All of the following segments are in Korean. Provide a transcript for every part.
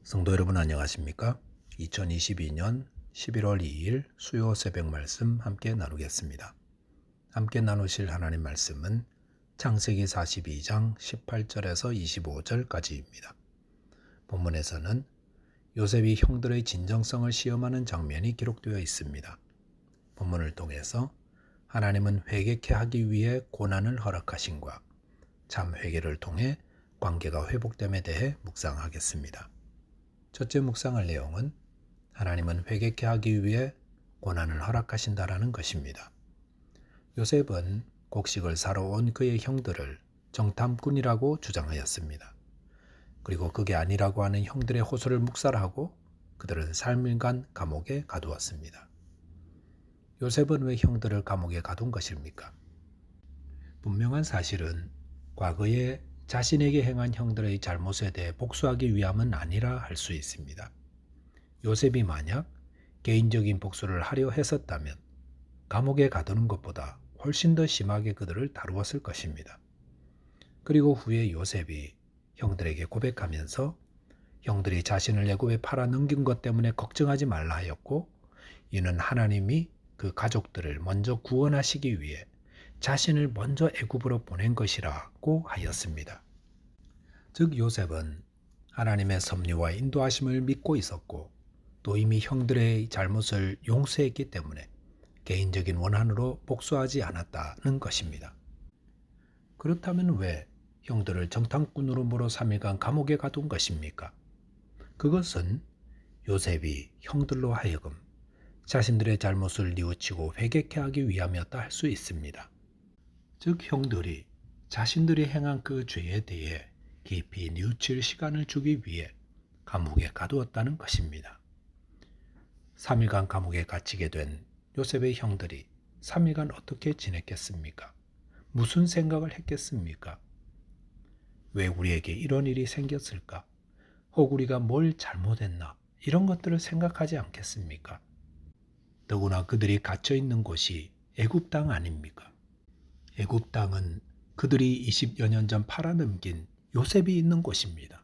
성도 여러분 안녕하십니까? 2022년 11월 2일 수요 새벽 말씀 함께 나누겠습니다. 함께 나누실 하나님 말씀은 창세기 42장 18절에서 25절까지입니다. 본문에서는 요셉이 형들의 진정성을 시험하는 장면이 기록되어 있습니다. 본문을 통해서 하나님은 회개케 하기 위해 고난을 허락하신과 참 회개를 통해 관계가 회복됨에 대해 묵상하겠습니다. 첫째 묵상할 내용은 하나님은 회개케 하기 위해 고난을 허락하신다라는 것입니다. 요셉은 곡식을 사러 온 그의 형들을 정탐꾼이라고 주장하였습니다. 그리고 그게 아니라고 하는 형들의 호소를 묵살하고 그들은 3일간 감옥에 가두었습니다. 요셉은 왜 형들을 감옥에 가둔 것입니까? 분명한 사실은 과거에 자신에게 행한 형들의 잘못에 대해 복수하기 위함은 아니라 할 수 있습니다. 요셉이 만약 개인적인 복수를 하려 했었다면 감옥에 가두는 것보다 훨씬 더 심하게 그들을 다루었을 것입니다. 그리고 후에 요셉이 형들에게 고백하면서 형들이 자신을 애굽에 팔아 넘긴 것 때문에 걱정하지 말라 하였고, 이는 하나님이 그 가족들을 먼저 구원하시기 위해 자신을 먼저 애굽으로 보낸 것이라고 하였습니다. 즉 요셉은 하나님의 섭리와 인도하심을 믿고 있었고 또 이미 형들의 잘못을 용서했기 때문에 개인적인 원한으로 복수하지 않았다는 것입니다. 그렇다면 왜 형들을 정탐꾼으로 몰아 3일간 감옥에 가둔 것입니까? 그것은 요셉이 형들로 하여금 자신들의 잘못을 뉘우치고 회개케 하기 위함이었다 할 수 있습니다. 즉 형들이 자신들이 행한 그 죄에 대해 깊이 뉘우칠 시간을 주기 위해 감옥에 가두었다는 것입니다. 3일간 감옥에 갇히게 된 요셉의 형들이 3일간 어떻게 지냈겠습니까? 무슨 생각을 했겠습니까? 왜 우리에게 이런 일이 생겼을까? 혹 우리가 뭘 잘못했나? 이런 것들을 생각하지 않겠습니까? 더구나 그들이 갇혀 있는 곳이 애굽 땅 아닙니까? 애굽 땅은 그들이 20여 년 전 팔아넘긴 요셉이 있는 곳입니다.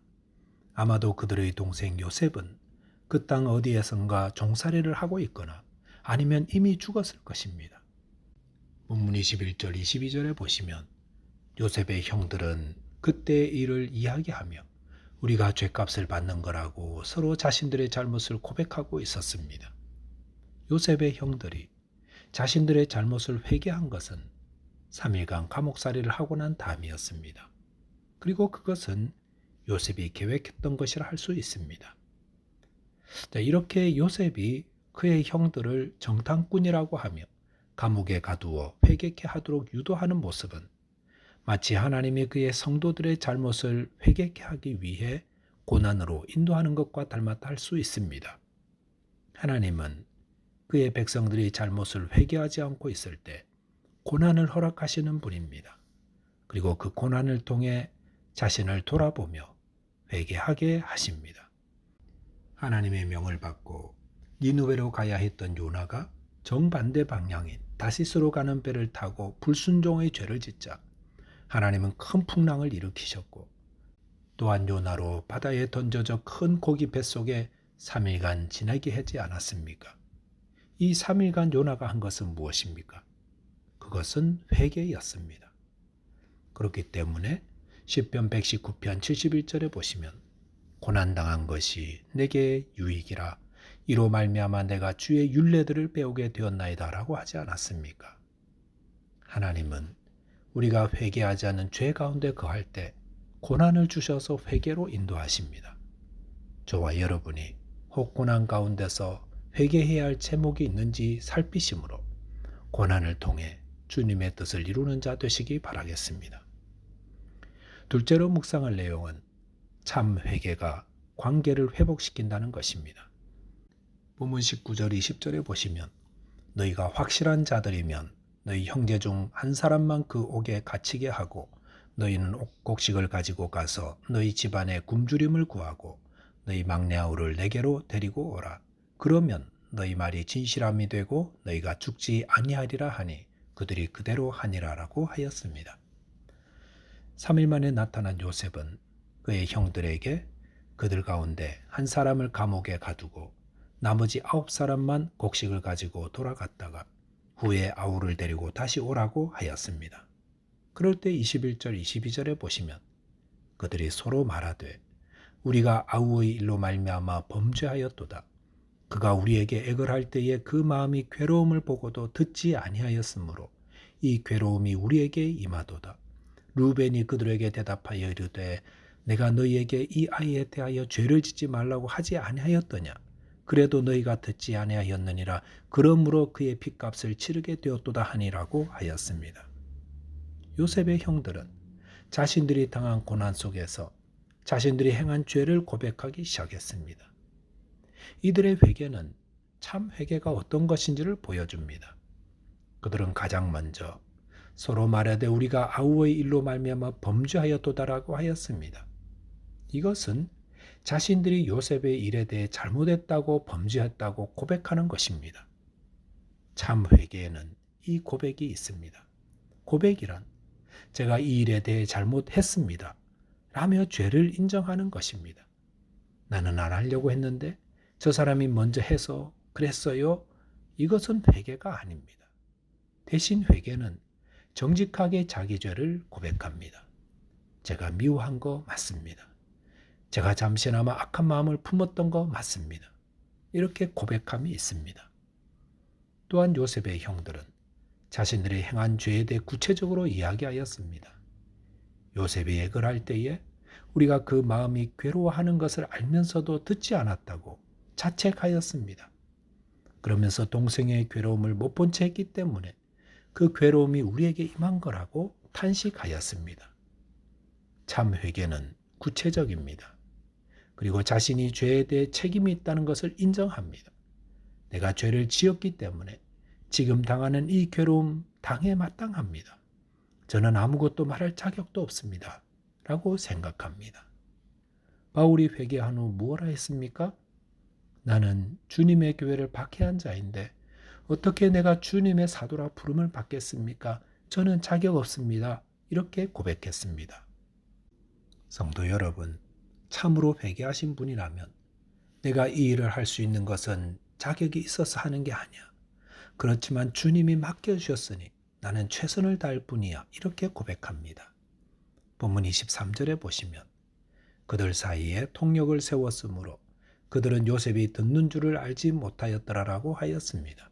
아마도 그들의 동생 요셉은 그 땅 어디에선가 종살이를 하고 있거나 아니면 이미 죽었을 것입니다. 본문 21절 22절에 보시면 요셉의 형들은 그때의 일을 이야기하며 우리가 죗값을 받는 거라고 서로 자신들의 잘못을 고백하고 있었습니다. 요셉의 형들이 자신들의 잘못을 회개한 것은 3일간 감옥살이를 하고 난 다음이었습니다. 그리고 그것은 요셉이 계획했던 것이라 할 수 있습니다. 이렇게 요셉이 그의 형들을 정탐꾼이라고 하며 감옥에 가두어 회개케 하도록 유도하는 모습은 마치 하나님이 그의 성도들의 잘못을 회개케 하기 위해 고난으로 인도하는 것과 닮았다 할 수 있습니다. 하나님은 그의 백성들이 잘못을 회개하지 않고 있을 때 고난을 허락하시는 분입니다. 그리고 그 고난을 통해 자신을 돌아보며 회개하게 하십니다. 하나님의 명을 받고 니느웨로 가야 했던 요나가 정반대 방향인 다시스로 가는 배를 타고 불순종의 죄를 짓자 하나님은 큰 풍랑을 일으키셨고, 또한 요나로 바다에 던져져 큰 고기 뱃속에 3일간 지내게 하지 않았습니까? 이 3일간 요나가 한 것은 무엇입니까? 그것은 회개였습니다. 그렇기 때문에 시편 119편 71절에 보시면 고난당한 것이 내게 유익이라 이로 말미암아 내가 주의 율례들을 배우게 되었나이다 라고 하지 않았습니까? 하나님은 우리가 회개하지 않은 죄 가운데 거할 때 고난을 주셔서 회개로 인도하십니다. 저와 여러분이 혹 고난 가운데서 회개해야 할 제목이 있는지 살피심으로 고난을 통해 주님의 뜻을 이루는 자 되시기 바라겠습니다. 둘째로 묵상할 내용은 참 회개가 관계를 회복시킨다는 것입니다. 본문 19절 20절에 보시면 너희가 확실한 자들이면 너희 형제 중 한 사람만 그 옥에 갇히게 하고 너희는 곡식을 가지고 가서 너희 집안에 굶주림을 구하고 너희 막내 아우를 내게로 데리고 오라. 그러면 너희 말이 진실함이 되고 너희가 죽지 아니하리라 하니 그들이 그대로 하니라라고 하였습니다. 3일 만에 나타난 요셉은 그의 형들에게 그들 가운데 한 사람을 감옥에 가두고 나머지 9사람만 곡식을 가지고 돌아갔다가 후에 아우를 데리고 다시 오라고 하였습니다. 그럴 때 21절 22절에 보시면 그들이 서로 말하되 우리가 아우의 일로 말미암아 범죄하였도다. 그가 우리에게 액을 할 때에 그 마음이 괴로움을 보고도 듣지 아니하였으므로 이 괴로움이 우리에게 임하도다. 루벤이 그들에게 대답하여 이르되 내가 너희에게 이 아이에 대하여 죄를 짓지 말라고 하지 아니하였더냐. 그래도 너희가 듣지 아니하였느니라. 그러므로 그의 핏값을 치르게 되었도다 하니라고 하였습니다. 요셉의 형들은 자신들이 당한 고난 속에서 자신들이 행한 죄를 고백하기 시작했습니다. 이들의 회개는 참 회개가 어떤 것인지를 보여줍니다. 그들은 가장 먼저 서로 말하되 우리가 아우의 일로 말미암아 범죄하였도다라고 하였습니다. 이것은 자신들이 요셉의 일에 대해 잘못했다고 범죄했다고 고백하는 것입니다. 참 회개에는 이 고백이 있습니다. 고백이란 제가 이 일에 대해 잘못했습니다 라며 죄를 인정하는 것입니다. 나는 안 하려고 했는데 저 사람이 먼저 해서 그랬어요. 이것은 회개가 아닙니다. 대신 회개는 정직하게 자기 죄를 고백합니다. 제가 미워한 거 맞습니다. 제가 잠시나마 악한 마음을 품었던 거 맞습니다. 이렇게 고백함이 있습니다. 또한 요셉의 형들은 자신들이 행한 죄에 대해 구체적으로 이야기하였습니다. 요셉이 액을 할 때에 우리가 그 마음이 괴로워하는 것을 알면서도 듣지 않았다고 자책하였습니다. 그러면서 동생의 괴로움을 못 본 채 했기 때문에 그 괴로움이 우리에게 임한 거라고 탄식하였습니다. 참 회개는 구체적입니다. 그리고 자신이 죄에 대해 책임이 있다는 것을 인정합니다. 내가 죄를 지었기 때문에 지금 당하는 이 괴로움 당해 마땅합니다. 저는 아무것도 말할 자격도 없습니다. 라고 생각합니다. 바울이 회개한 후 무엇라 했습니까? 나는 주님의 교회를 박해한 자인데 어떻게 내가 주님의 사도라 부름을 받겠습니까? 저는 자격 없습니다. 이렇게 고백했습니다. 성도 여러분, 참으로 회개하신 분이라면 내가 이 일을 할 수 있는 것은 자격이 있어서 하는 게 아니야. 그렇지만 주님이 맡겨주셨으니 나는 최선을 다할 뿐이야. 이렇게 고백합니다. 본문 23절에 보시면 그들 사이에 통역을 세웠으므로 그들은 요셉이 듣는 줄을 알지 못하였더라라고 하였습니다.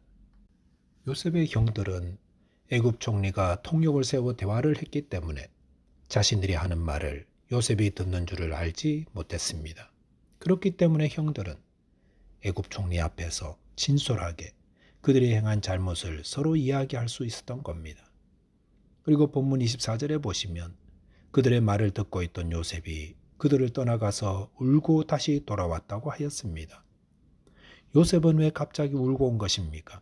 요셉의 형들은 애굽 총리가 통역을 세워 대화를 했기 때문에 자신들이 하는 말을 요셉이 듣는 줄을 알지 못했습니다. 그렇기 때문에 형들은 애굽 총리 앞에서 진솔하게 그들이 행한 잘못을 서로 이야기할 수 있었던 겁니다. 그리고 본문 24절에 보시면 그들의 말을 듣고 있던 요셉이 그들을 떠나가서 울고 다시 돌아왔다고 하였습니다. 요셉은 왜 갑자기 울고 온 것입니까?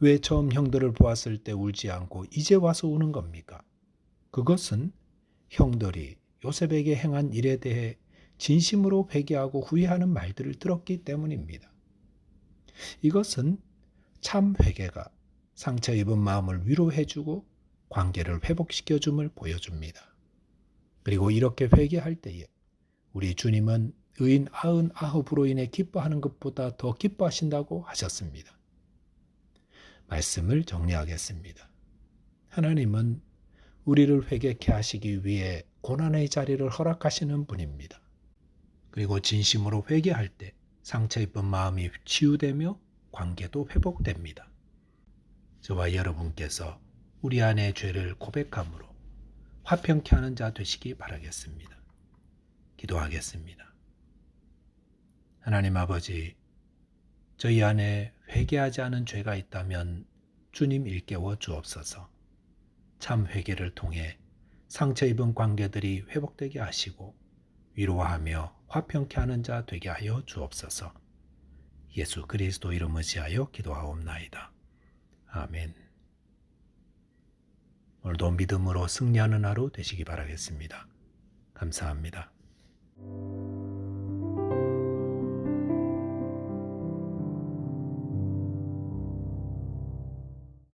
왜 처음 형들을 보았을 때 울지 않고 이제 와서 우는 겁니까? 그것은 형들이 요셉에게 행한 일에 대해 진심으로 회개하고 후회하는 말들을 들었기 때문입니다. 이것은 참 회개가 상처 입은 마음을 위로해주고 관계를 회복시켜줌을 보여줍니다. 그리고 이렇게 회개할 때에 우리 주님은 의인 99으로 인해 기뻐하는 것보다 더 기뻐하신다고 하셨습니다. 말씀을 정리하겠습니다. 하나님은 우리를 회개케 하시기 위해 고난의 자리를 허락하시는 분입니다. 그리고 진심으로 회개할 때 상처 입은 마음이 치유되며 관계도 회복됩니다. 저와 여러분께서 우리 안의 죄를 고백함으로 화평케 하는 자 되시기 바라겠습니다. 기도하겠습니다. 하나님 아버지, 저희 안에 회개하지 않은 죄가 있다면 주님 일깨워 주옵소서. 참 회개를 통해 상처 입은 관계들이 회복되게 하시고 위로하며 화평케 하는 자 되게 하여 주옵소서. 예수 그리스도 이름 의지하여 기도하옵나이다. 아멘. 오늘도 믿음으로 승리하는 하루 되시기 바라겠습니다. 감사합니다.